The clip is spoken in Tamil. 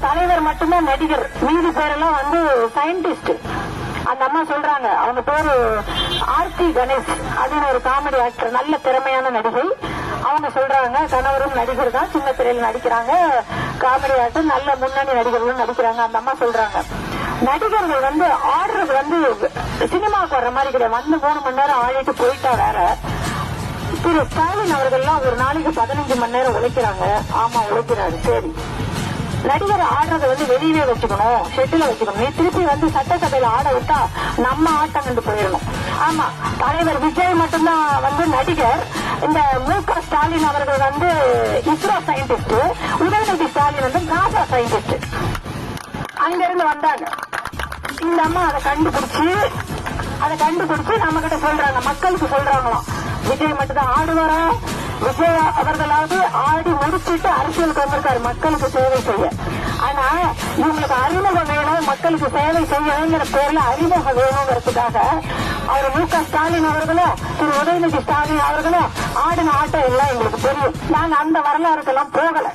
தலைவர் மட்டும்தான் நடிகர், மீதி பேரெல்லாம் வந்து சயின்டிஸ்ட். அந்த அம்மா சொல்றாங்க, அவங்க பேரு ஆர்த்தி கணேஷ், அதுன்னு ஒரு காமெடி ஆக்டர், நல்ல திறமையான நடிகை. அவங்க சொல்றாங்க கணவரும் நடிகர் தான், சின்ன திரையில் நடிக்கிறாங்க, காமெடி ஆக்டர், நல்ல முன்னணி நடிகர்களும் நடிக்கிறாங்க. அந்த அம்மா சொல்றாங்க நடிகர்கள் வந்து ஆடுறது வந்து சினிமாவுக்கு வர்ற மாதிரி கிடையாது, வந்து 3 மணி நேரம் ஆடிட்டு போயிட்டா வேற. திரு ஸ்டாலின் அவர்கள்லாம் ஒரு நாளைக்கு 15 மணி நேரம் உழைக்கிறாங்க. ஆமா உழைக்கிறாரு, சரி. நடிகர் ஆடுறத வந்து வெளியே வச்சுக்கணும், ஷெட்டில வச்சுக்கணும். நீ திருப்பி வந்து சட்டசபையில ஆட விட்டா நம்ம ஆட்டம் கண்டு போயிடணும். ஆமா, தலைவர் விஜய் மட்டும்தான் வந்து நடிகர். இந்த மு.க. ஸ்டாலின் அவர்கள் வந்து இஸ்ரோ சயின்டிஸ்ட், உதயநிதி ஸ்டாலின் வந்து நாசா சயின்டிஸ்ட். அங்க இருந்து வந்தாங்க. இந்த அம்மா அதை கண்டுபிடிச்சு நம்ம கிட்ட சொல்றாங்க, மக்களுக்கு சொல்றாங்களாம் விஜய் மட்டும்தான் ஆடுவாரா. விஜய் அவர்களாவது ஆடி முடிச்சுட்டு அரசியலுக்கு வந்திருக்காரு மக்களுக்கு சேவை செய்ய. ஆனா இவங்களுக்கு அறிமுகம் வேணும், மக்களுக்கு சேவை செய்யணுங்கிற பேர்ல அறிமுகம் வேணுங்கிறதுக்காக அவர் மு.க. ஸ்டாலின் அவர்களும் திரு உதயநிதி ஸ்டாலின் அவர்களும் ஆடின ஆட்டம் எல்லாம் எங்களுக்கு தெரியும். நாங்க அந்த வரலாறுக்கெல்லாம் போகல.